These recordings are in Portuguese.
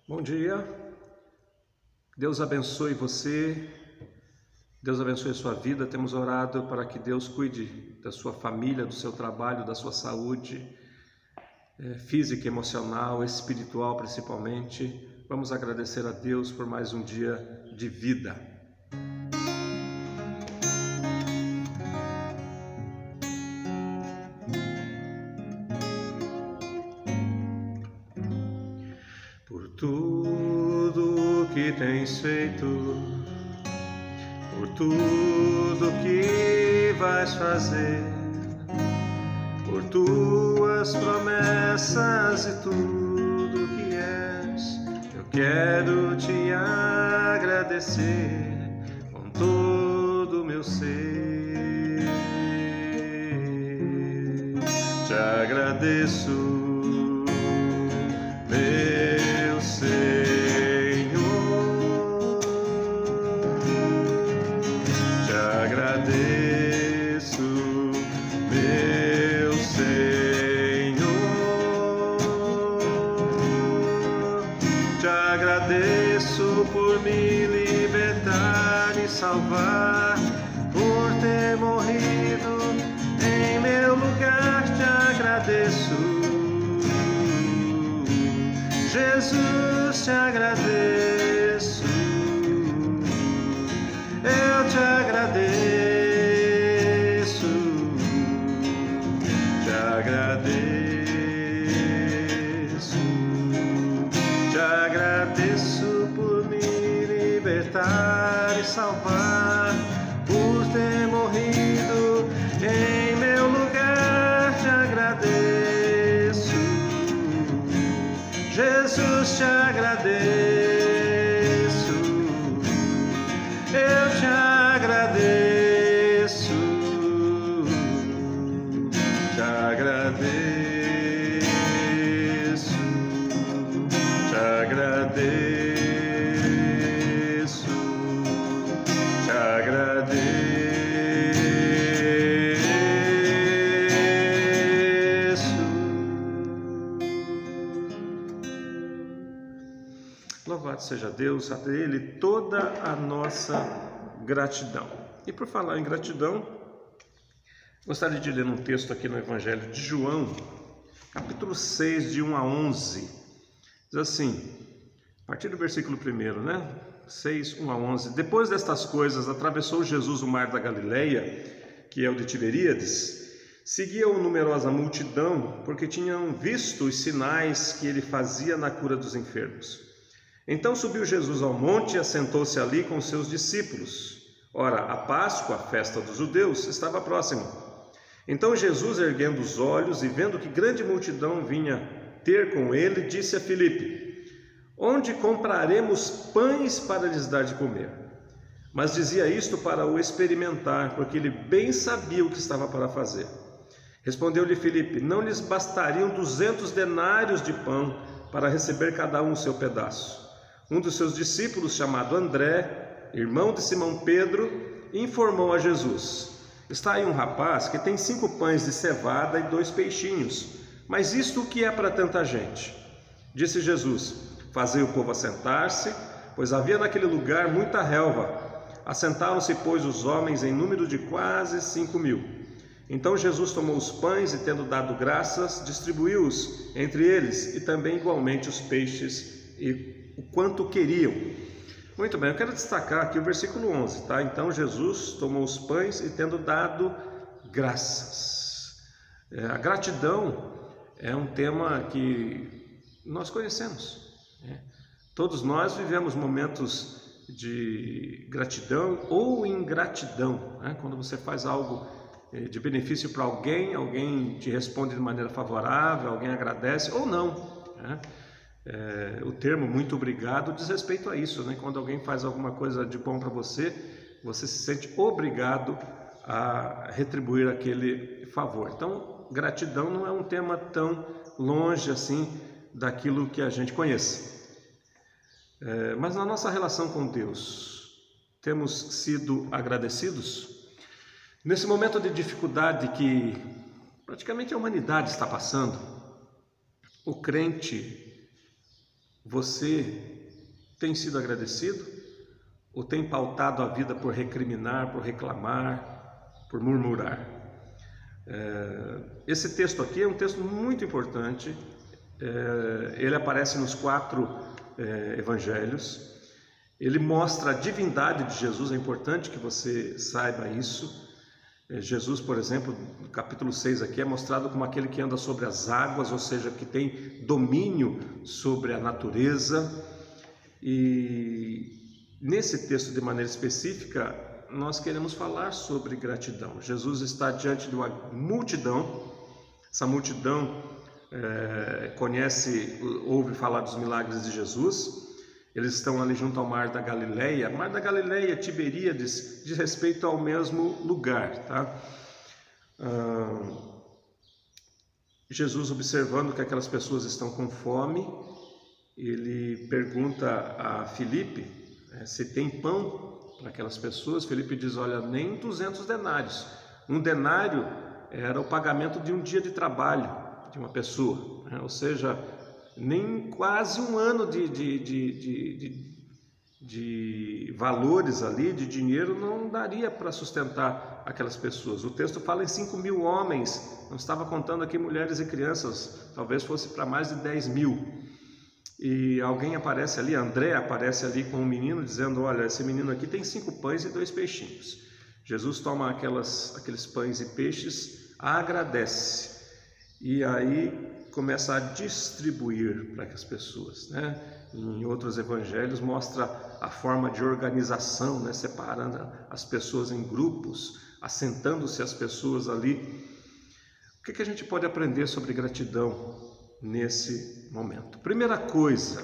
Bom dia, Deus abençoe você, Deus abençoe a sua vida. Temos orado para que Deus cuide da sua família, do seu trabalho, da sua saúde física, emocional, espiritual principalmente. Vamos agradecer a Deus por mais um dia de vida. Por tudo que tens feito, por tudo que vais fazer, por tuas promessas e tudo que és, eu quero te agradecer com todo o meu ser. Te agradeço, meu Senhor, te agradeço, meu Senhor, te agradeço por me libertar e salvar, por ter morrido em meu lugar. Te agradeço, Jesus, te agradeço, eu te agradeço, te agradeço, te agradeço por me libertar e salvar, por ter morrido em meu lugar. Te agradeço, Jesus, te agradeço, eu te agradeço, te agradeço, te agradeço, te agradeço. Louvado seja Deus, a Ele toda a nossa gratidão. E por falar em gratidão, gostaria de ler um texto aqui no Evangelho de João, capítulo 6, de 1 a 11. Diz assim, a partir do versículo 1, né? 6, 1 a 11. Depois destas coisas, atravessou Jesus o mar da Galileia, que é o de Tiberíades. Seguia-o numerosa multidão, porque tinham visto os sinais que ele fazia na cura dos enfermos. Então subiu Jesus ao monte e assentou-se ali com os seus discípulos. Ora, a Páscoa, a festa dos judeus, estava próxima. Então Jesus, erguendo os olhos e vendo que grande multidão vinha ter com ele, disse a Filipe: onde compraremos pães para lhes dar de comer? Mas dizia isto para o experimentar, porque ele bem sabia o que estava para fazer. Respondeu-lhe Filipe: não lhes bastariam 200 denários de pão para receber cada um o seu pedaço? Um dos seus discípulos, chamado André, irmão de Simão Pedro, informou a Jesus: está aí um rapaz que tem 5 pães de cevada e 2 peixinhos, mas isto o que é para tanta gente? Disse Jesus: fazei o povo assentar-se, pois havia naquele lugar muita relva. Assentaram-se, pois, os homens em número de quase 5.000. Então Jesus tomou os pães e, tendo dado graças, distribuiu-os entre eles, e também igualmente os peixes e o quanto queriam. Muito bem, eu quero destacar aqui o versículo 11, tá? Então Jesus tomou os pães e, tendo dado graças. A gratidão é um tema que nós conhecemos, né? Todos nós vivemos momentos de gratidão ou ingratidão, né? Quando você faz algo de benefício para alguém, alguém te responde de maneira favorável, alguém agradece ou não, né? O termo muito obrigado diz respeito a isso, né? Quando alguém faz alguma coisa de bom para você, você se sente obrigado a retribuir aquele favor. Então, gratidão não é um tema tão longe assim daquilo que a gente conhece. Mas na nossa relação com Deus, temos sido agradecidos? Nesse momento de dificuldade que praticamente a humanidade está passando, o crente Você tem sido agradecido? Ou tem pautado a vida por recriminar, por reclamar, por murmurar? Esse texto aqui é um texto muito importante. Ele aparece nos 4 evangelhos. Ele mostra a divindade de Jesus. É importante que você saiba isso. Jesus, por exemplo, no capítulo 6 aqui é mostrado como aquele que anda sobre as águas, ou seja, que tem domínio sobre a natureza. E nesse texto, de maneira específica, nós queremos falar sobre gratidão. Jesus está diante de uma multidão. Essa multidão ouve falar dos milagres de Jesus. Eles estão ali junto ao Mar da Galileia. Mar da Galileia, Tiberíades, diz respeito ao mesmo lugar, tá? Jesus, observando que aquelas pessoas estão com fome, ele pergunta a Filipe se tem pão para aquelas pessoas. Filipe diz: olha, nem 200 denários. Um denário era o pagamento de um dia de trabalho de uma pessoa, né? Ou seja, nem quase um ano de valores ali, de dinheiro, não daria para sustentar aquelas pessoas. O texto fala em 5.000 homens, não estava contando aqui mulheres e crianças, talvez fosse para mais de 10.000. E alguém aparece ali, André aparece ali com um menino, dizendo: olha, esse menino aqui tem 5 pães e 2 peixinhos. Jesus toma aqueles pães e peixes, agradece, e aí começa a distribuir para as pessoas, né? Em outros evangelhos mostra a forma de organização, né? Separando as pessoas em grupos, assentando-se as pessoas ali. O que a gente pode aprender sobre gratidão nesse momento? Primeira coisa,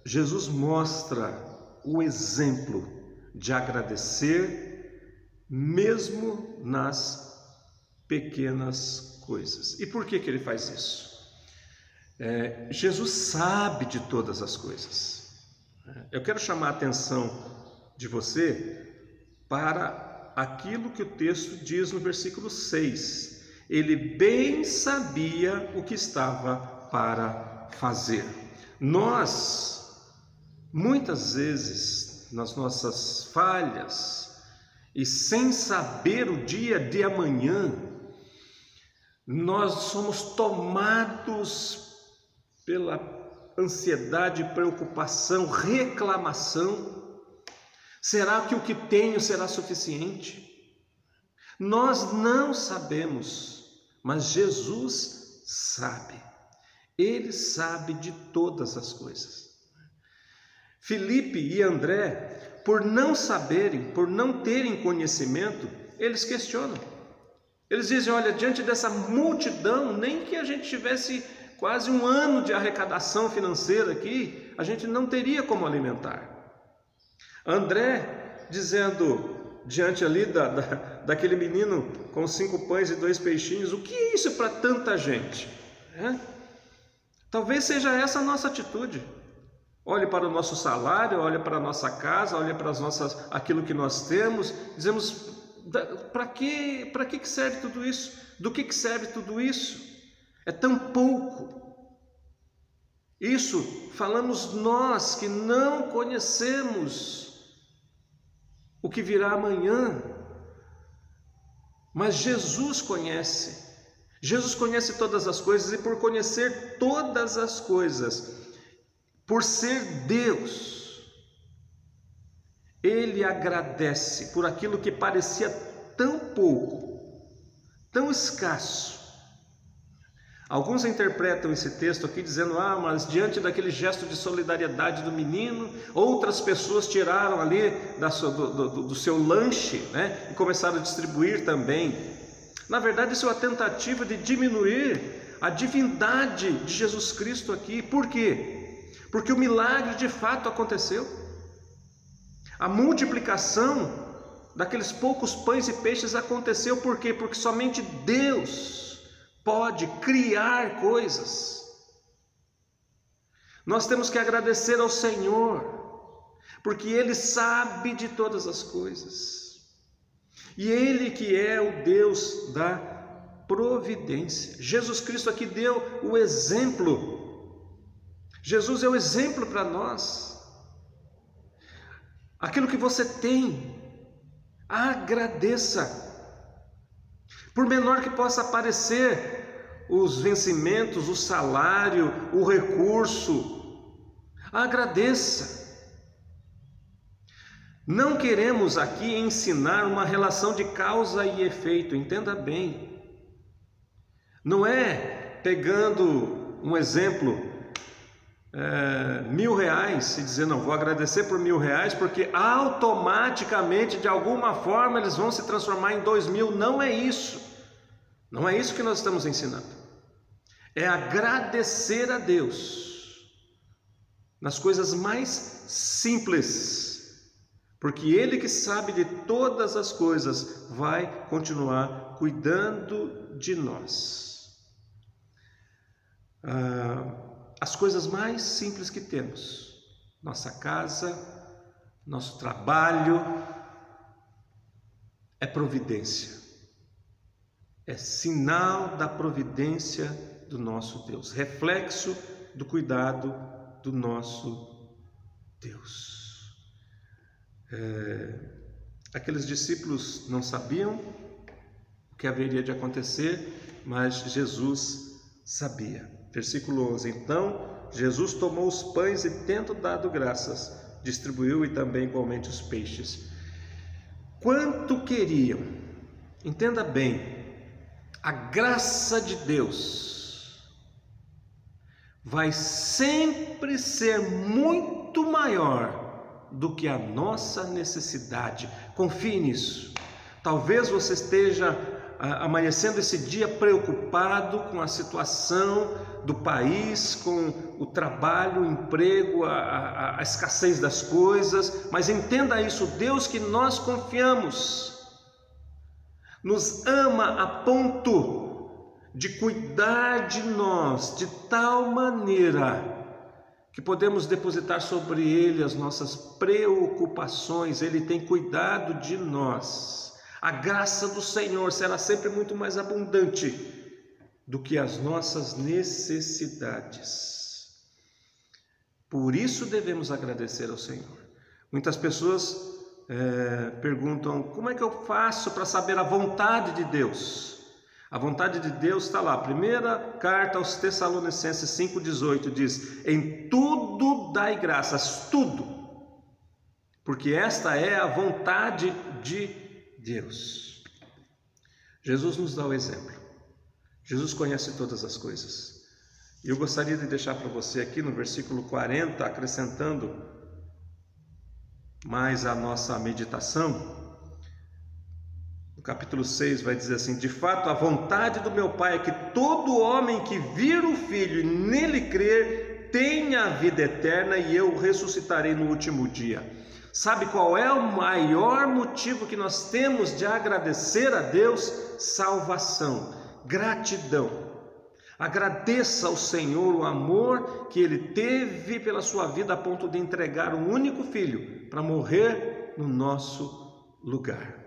Jesus mostra o exemplo de agradecer mesmo nas pequenas coisas. E por que ele faz isso? Jesus sabe de todas as coisas. Eu quero chamar a atenção de você para aquilo que o texto diz no versículo 6. Ele bem sabia o que estava para fazer. Nós, muitas vezes, nas nossas falhas, e sem saber o dia de amanhã, nós somos tomados pela ansiedade, preocupação, reclamação. Será que o que tenho será suficiente? Nós não sabemos, mas Jesus sabe. Ele sabe de todas as coisas. Filipe e André, por não saberem, por não terem conhecimento, eles questionam. Eles dizem: olha, diante dessa multidão, nem que a gente tivesse quase um ano de arrecadação financeira aqui, a gente não teria como alimentar. André dizendo, diante ali daquele menino com 5 pães e 2 peixinhos: o que é isso para tanta gente? Talvez seja essa a nossa atitude. Olhe para o nosso salário, olhe para a nossa casa, olhe para aquilo que nós temos, dizemos: para que serve tudo isso? Do que serve tudo isso? É tão pouco. Isso falamos nós que não conhecemos o que virá amanhã, mas Jesus conhece. Jesus conhece todas as coisas, e por conhecer todas as coisas, por ser Deus, Ele agradece por aquilo que parecia tão pouco, tão escasso. Alguns interpretam esse texto aqui dizendo: mas diante daquele gesto de solidariedade do menino, outras pessoas tiraram ali do seu lanche, né, e começaram a distribuir também. Na verdade, isso é uma tentativa de diminuir a divindade de Jesus Cristo aqui. Por quê? Porque o milagre de fato aconteceu. A multiplicação daqueles poucos pães e peixes aconteceu. Por quê? Porque somente Deus pode criar coisas. Nós temos que agradecer ao Senhor, porque Ele sabe de todas as coisas, e Ele que é o Deus da providência. Jesus Cristo aqui deu o exemplo. Jesus é o exemplo para nós. Aquilo que você tem, agradeça. Por menor que possa parecer os vencimentos, o salário, o recurso, agradeça. Não queremos aqui ensinar uma relação de causa e efeito, entenda bem. Não é pegando um exemplo, R$1.000 e dizer, não, vou agradecer por R$1.000 porque automaticamente, de alguma forma, eles vão se transformar em 2.000. Não é isso. Não é isso que nós estamos ensinando. É agradecer a Deus nas coisas mais simples. Porque Ele que sabe de todas as coisas vai continuar cuidando de nós. As coisas mais simples que temos, nossa casa, nosso trabalho, é providência. É sinal da providência do nosso Deus, reflexo do cuidado do nosso Deus. Aqueles discípulos não sabiam o que haveria de acontecer, mas Jesus sabia. Versículo 11: Então Jesus tomou os pães e, tendo dado graças, distribuiu e também igualmente os peixes. Quanto queriam, entenda bem, a graça de Deus vai sempre ser muito maior do que a nossa necessidade. Confie nisso. Talvez você esteja amanhecendo esse dia preocupado com a situação do país, com o trabalho, o emprego, a escassez das coisas, mas entenda isso: Deus que nós confiamos nos ama a ponto de cuidar de nós de tal maneira que podemos depositar sobre Ele as nossas preocupações. Ele tem cuidado de nós. A graça do Senhor será sempre muito mais abundante do que as nossas necessidades. Por isso devemos agradecer ao Senhor. Muitas pessoas perguntam, como é que eu faço para saber a vontade de Deus? A vontade de Deus está lá, primeira carta aos Tessalonicenses 5,18 diz, em tudo dai graças, tudo, porque esta é a vontade de Deus. Jesus nos dá o exemplo, Jesus conhece todas as coisas. E eu gostaria de deixar para você aqui no versículo 40, acrescentando mais a nossa meditação. No capítulo 6 vai dizer assim, de fato a vontade do meu Pai é que todo homem que vir o Filho e nele crer tenha a vida eterna e eu o ressuscitarei no último dia. Sabe qual é o maior motivo que nós temos de agradecer a Deus? Salvação, gratidão. Agradeça ao Senhor o amor que Ele teve pela sua vida a ponto de entregar um único Filho para morrer no nosso lugar.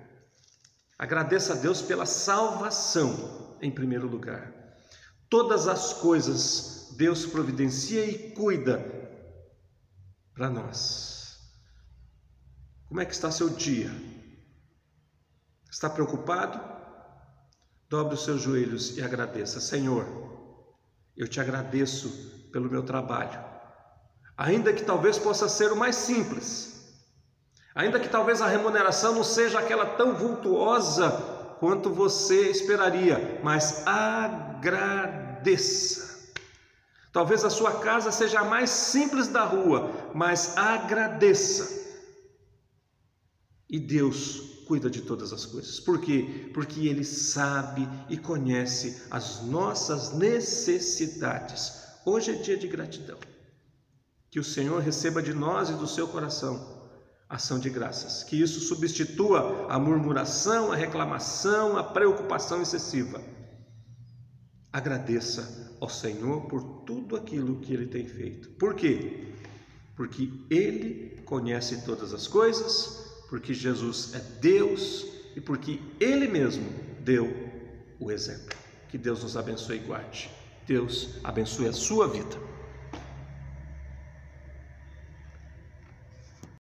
Agradeça a Deus pela salvação em primeiro lugar. Todas as coisas Deus providencia e cuida para nós. Como é que está seu dia? Está preocupado? Dobre os seus joelhos e agradeça. Senhor, eu te agradeço pelo meu trabalho, ainda que talvez possa ser o mais simples, ainda que talvez a remuneração não seja aquela tão vultuosa quanto você esperaria, mas agradeça. Talvez a sua casa seja a mais simples da rua, mas agradeça. E Deus cuida de todas as coisas. Por quê? Porque Ele sabe e conhece as nossas necessidades. Hoje é dia de gratidão. Que o Senhor receba de nós e do seu coração ação de graças. Que isso substitua a murmuração, a reclamação, a preocupação excessiva. Agradeça ao Senhor por tudo aquilo que Ele tem feito. Por quê? Porque Ele conhece todas as coisas, porque Jesus é Deus e porque Ele mesmo deu o exemplo. Que Deus nos abençoe e guarde. Deus abençoe a sua vida.